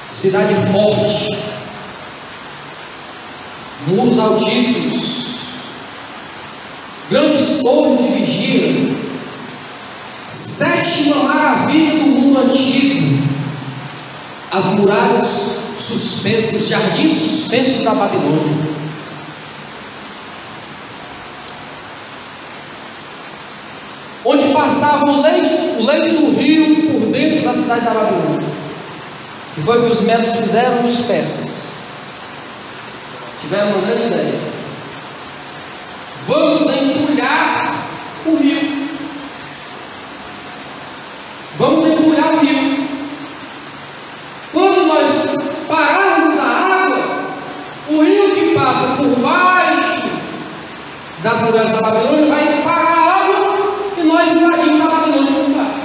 Speaker 1: Cidade forte, muros altíssimos, grandes torres de vigia, sétima maravilha do mundo antigo, as muralhas suspensas, os jardins suspensos da Babilônia. onde passava o leito do rio por dentro da cidade da Babilônia. E foi o que os medos fizeram nos persas. Tiveram uma grande ideia: vamos entulhar o rio. Vamos entulhar o rio. Quando nós pararmos a água, o rio que passa por baixo das muralhas da Babilônia vai parar a água e nós invadimos a Babilônia por baixo.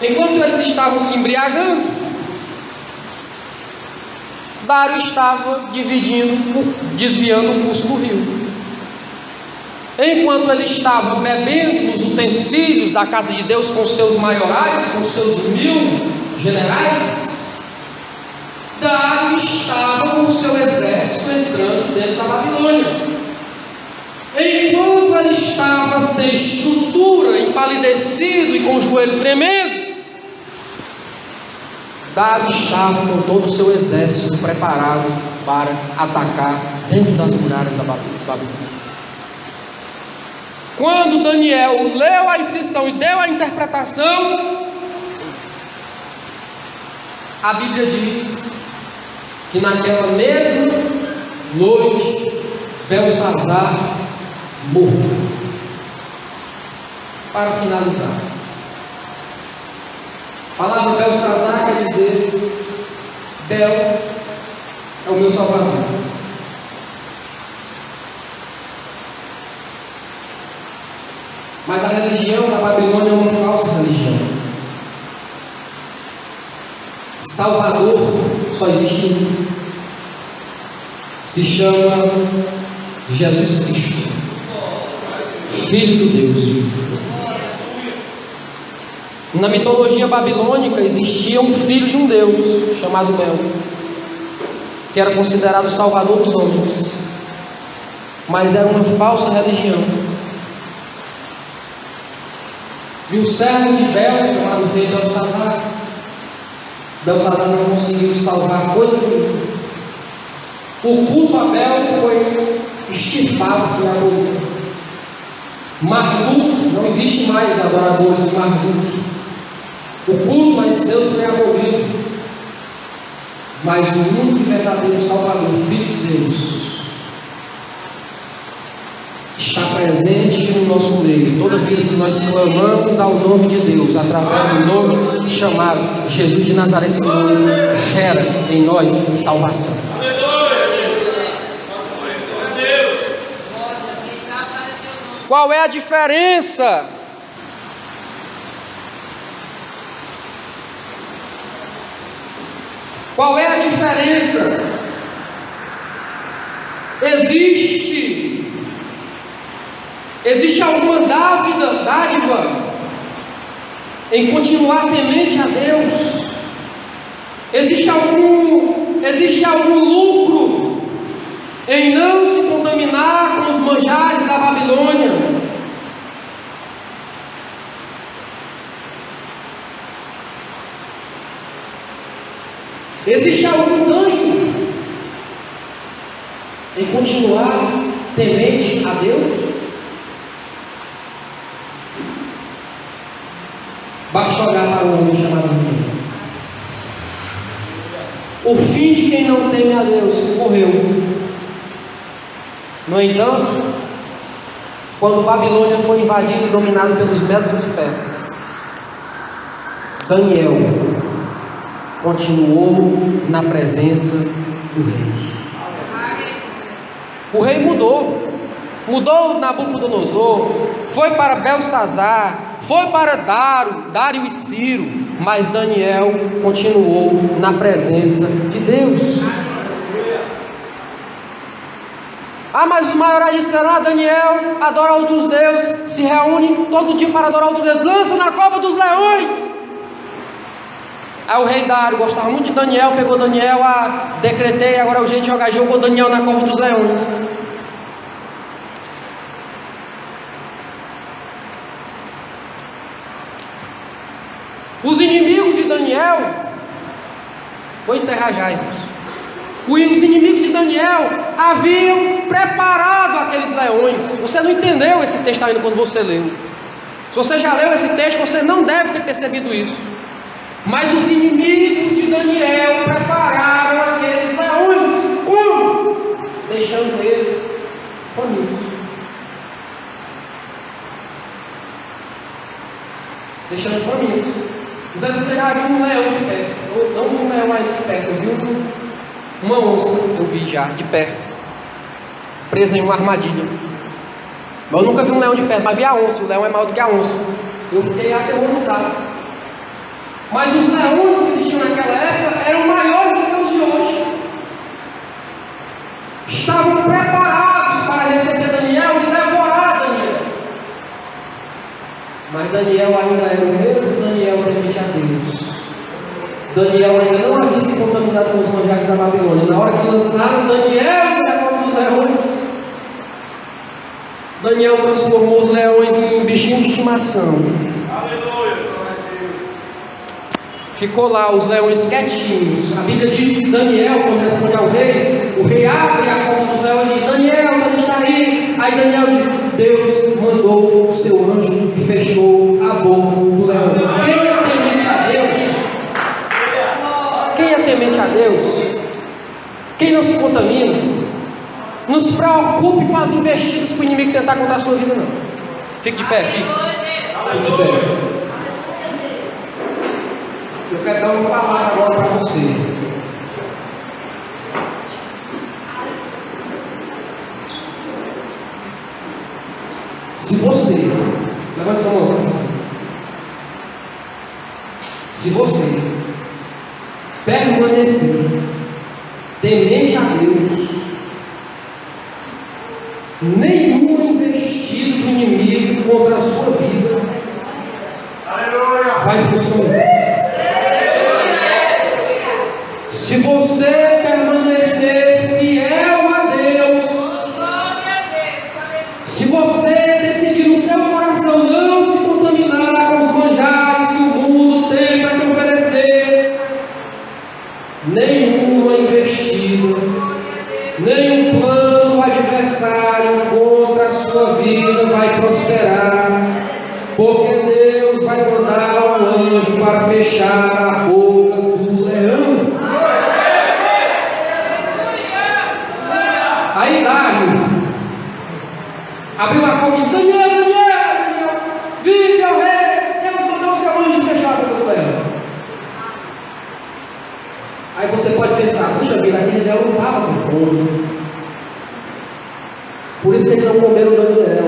Speaker 1: Enquanto eles estavam se embriagando, Dário estava desviando o curso do rio. Enquanto ele estava bebendo nos utensílios da casa de Deus com seus maiorais, com seus 1000 generais, Dário estava com o seu exército entrando dentro da Babilônia. Enquanto ele estava sem estrutura, empalidecido e com o joelho tremendo, Dário estava com todo o seu exército preparado para atacar dentro das muralhas da Babilônia. Quando Daniel leu a inscrição e deu a interpretação, a Bíblia diz que naquela mesma noite Belsazar morreu. Para finalizar, a palavra Belsazar quer dizer Bel é o meu Salvador. Mas a religião da Babilônia é uma falsa religião. Salvador só existe um. Se chama Jesus Cristo, Filho de Deus vivo. Na mitologia babilônica existia um filho de um deus chamado Bel, que era considerado o salvador dos homens, mas era uma falsa religião. E o servo de Bel, chamado rei Belsazar, Belsazar não conseguiu salvar coisa nenhuma. O culto a Bel foi extirpado, foi abolido. Marduk, não existe mais adoradores de Marduk. O culto a esse Deus foi abolido. Mas o único e verdadeiro Salvador, Filho de Deus, está presente no nosso meio. Toda vida que nós clamamos ao nome de Deus, através do nome chamado Jesus de Nazaré, esse nome gera em nós salvação. Qual é a diferença? Qual é a diferença? Existe alguma dádiva em continuar temente a Deus? Existe algum lucro em não se contaminar com os manjares da Babilônia? Existe algum ganho em continuar temente a Deus? Basta olhar para o homem chamado Noé. O fim de quem não teme a Deus morreu. No entanto, quando Babilônia foi invadida e dominada pelos medos e os persas, Daniel continuou na presença do rei. O rei mudou Nabucodonosor, foi para Belsazar, foi para Dário e Ciro, mas Daniel continuou na presença de Deus. Mas os maiorais disseram: Daniel adora outros deuses, se reúne todo dia para adorar outro Deus, lança na cova dos leões. Aí o rei Dário gostava muito de Daniel, pegou Daniel, decretei, agora é o jeito de jogar, jogou Daniel na cova dos leões. Os inimigos de Daniel, vou encerrar já, irmãos. Os inimigos de Daniel haviam preparado aqueles leões. leões. Você não entendeu esse texto ainda quando você leu. Se você já leu esse texto, você não deve ter percebido isso. Mas os inimigos de Daniel prepararam aqueles leões. Como? Deixando eles famintos. Deixando famintos. Não sei se você já viu um leão de perto. Eu não vi um leão ainda de perto. Eu vi uma onça, eu vi já de perto, presa em uma armadilha. Mas eu nunca vi um leão de perto, mas vi a onça. O leão é maior do que a onça. Eu fiquei aterrorizado. Mas os leões que existiam naquela época eram maiores do que os de hoje. Estavam preparados para receber Daniel e devorar Daniel. Mas Daniel ainda era o mesmo Daniel temente a Deus. Daniel ainda não havia se contaminado com os manjares da Babilônia. Na hora que lançaram Daniel na cova dos leões, Daniel transformou os leões em um bichinho de estimação. Aleluia! Ficou lá os leões quietinhos. A Bíblia diz que Daniel, quando responde ao rei, o rei abre a cova dos leões e diz: Daniel, onde está aí? Aí Daniel diz: Deus mandou o seu anjo e fechou a boca do leão. Quem é temente a Deus? Quem é temente a Deus? Quem não se contamina? Não se preocupe com as investidas que o inimigo tentar contra a sua vida, não. Fique de pé, fique. Fique de pé. Eu quero dar uma palavra agora para você. Se você, levante sua mão, se você permanecer temente a Deus, nenhuma investida do inimigo contra a sua vida vai funcionar. Se você permanecer fiel a Deus, se você decidir no seu coração não se contaminar com os manjares que o mundo tem para te oferecer, nenhuma investida, nenhum plano do adversário contra a sua vida vai prosperar, porque Deus vai mandar um anjo para fechar a boca do leão. Aí Dário abriu a boca e disse: Daniel, vive ao rei, Deus mandou o seu anjo fechar a boca do leão. Aí você pode pensar: puxa vida, aquele leão não estava com fome, por isso que eles não comeram Daniel.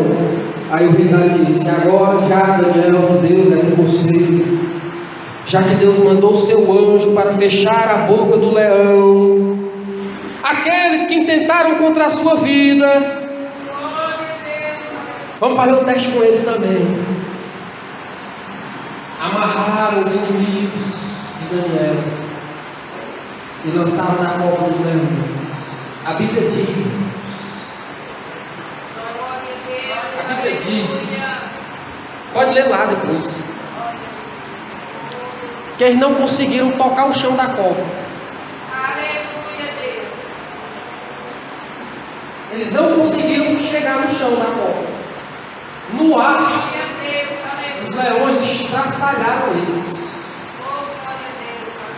Speaker 1: Aí o rei Dário disse: agora já, Daniel, Deus é com você, já que Deus mandou o seu anjo para fechar a boca do leão, aqueles que intentaram contra a sua vida, vamos fazer um teste com eles também. Amarraram os inimigos de Daniel e lançaram na cova dos leões. A Bíblia diz, pode ler lá depois, que eles não conseguiram tocar o chão da cova. Eles não conseguiram chegar no chão da cova. No ar, os leões estraçalharam eles.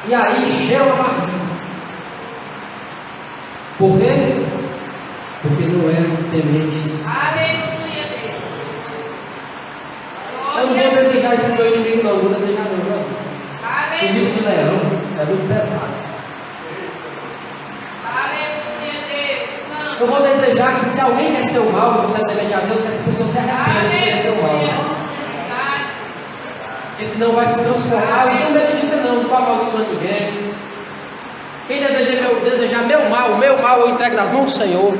Speaker 1: E aí encheram a barriga. Por quê? Porque não eram tementes. Eu não vou desejar isso para o meu inimigo, não. Vou desejar não. Comida de leão é muito pesado. Eu vou desejar que se alguém quer ser o mal, você é temente a Deus, que essa pessoa se arrependa de querer ser o mal. Porque senão vai se transformar. Eu não tenho medo de dizer não estou amaldiçoando ninguém. Quem desejar meu mal, o meu mal eu entrego nas mãos do Senhor.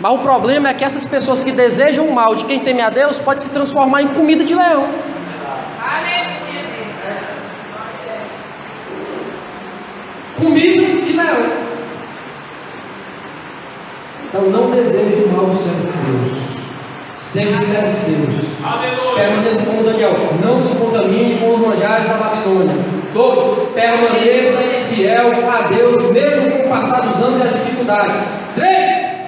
Speaker 1: Mas o problema é que essas pessoas que desejam o mal de quem teme a Deus pode se transformar em comida de leão. Comida de leão. Então não deseje o mal do servo de Deus. Seja servo de Deus. Permaneça como Daniel. Não se contamine com os manjares da Babilônia. 2. Permaneça fiel a Deus, mesmo com o passar dos anos e as dificuldades. 3.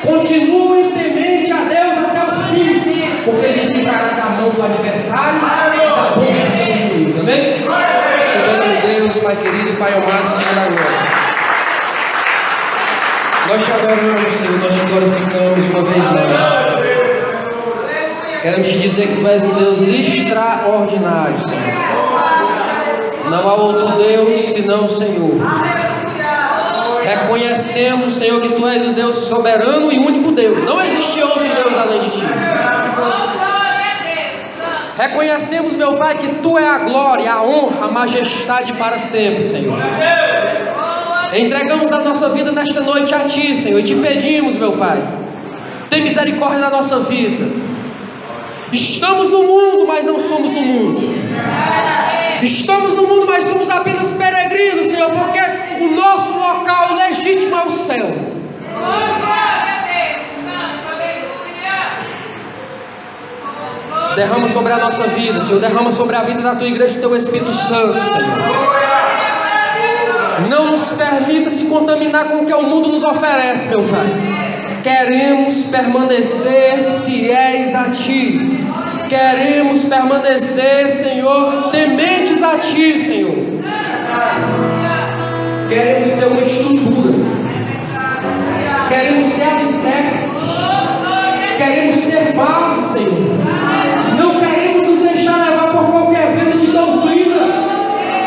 Speaker 1: Continue temente a Deus até o fim, porque Ele te livrará da mão do adversário e da boca dos seus inimigos. Amém? Soberano Deus, Pai querido e Pai amado, Senhor da glória. Nós te adoramos, Senhor, nós te glorificamos uma vez mais. Queremos te dizer que Tu és um Deus extraordinário, Senhor. Não há outro Deus senão o Senhor. Reconhecemos, Senhor, que Tu és o Deus soberano e único Deus. Não existe outro Deus além de Ti. Reconhecemos, meu Pai, que Tu é a glória, a honra, a majestade para sempre, Senhor. Entregamos a nossa vida nesta noite a Ti, Senhor, e Te pedimos, meu Pai, tem misericórdia da nossa vida. Estamos no mundo, mas não somos do mundo. Estamos no mundo, mas somos apenas peregrinos, Senhor, porque o nosso local legítimo é o céu. Derrama sobre a nossa vida, Senhor. Derrama sobre a vida da Tua igreja o Teu Espírito Santo, Senhor. Não nos permita se contaminar com o que o mundo nos oferece, meu Pai. Queremos permanecer fiéis a Ti. Queremos permanecer, Senhor, tementes a Ti, Senhor. Queremos ter uma estrutura. Queremos ter alicerce. Queremos ter base, Senhor. Não queremos nos deixar levar por qualquer vento de doutrina.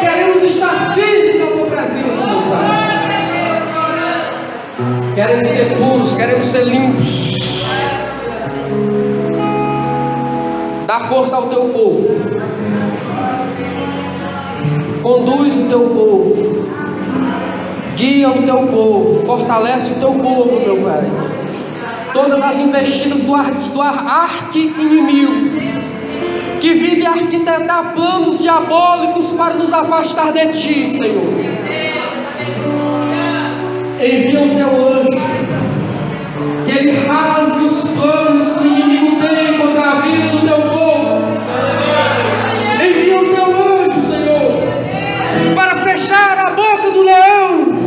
Speaker 1: Queremos estar firmes na Tua presença, meu Pai. Queremos ser puros, queremos ser limpos. Dá força ao Teu povo. Conduz o Teu povo. Guia o Teu povo. Fortalece o Teu povo, meu Pai. Todas as investidas do arqui-inimigo, que vive a arquitetar planos diabólicos para nos afastar de Ti, Senhor. Envia o Teu anjo, que ele rasgue os planos que o inimigo tem contra a vida do Teu povo. Envia o Teu anjo, Senhor, para fechar a boca do leão.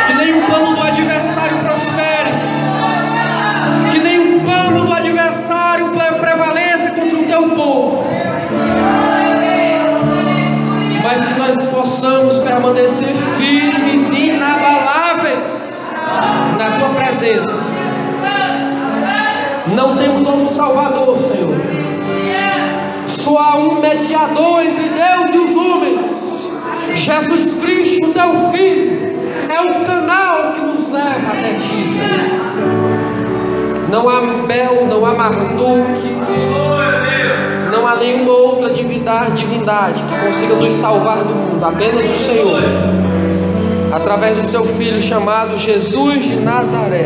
Speaker 1: Que nenhum plano do adversário prospere. Que nenhum plano do adversário prevaleça contra o Teu povo. Mas que nós possamos permanecer firmes e inabaláveis na Tua presença. Não temos outro Salvador, Senhor. Só há um mediador entre Deus e os homens, Jesus Cristo, Teu Filho. É o canal que nos leva até Ti, Senhor. Não há Bel, não há Marduk, não há nenhuma outra divindade que consiga nos salvar do mundo. Apenas o Senhor, através do Seu Filho chamado Jesus de Nazaré.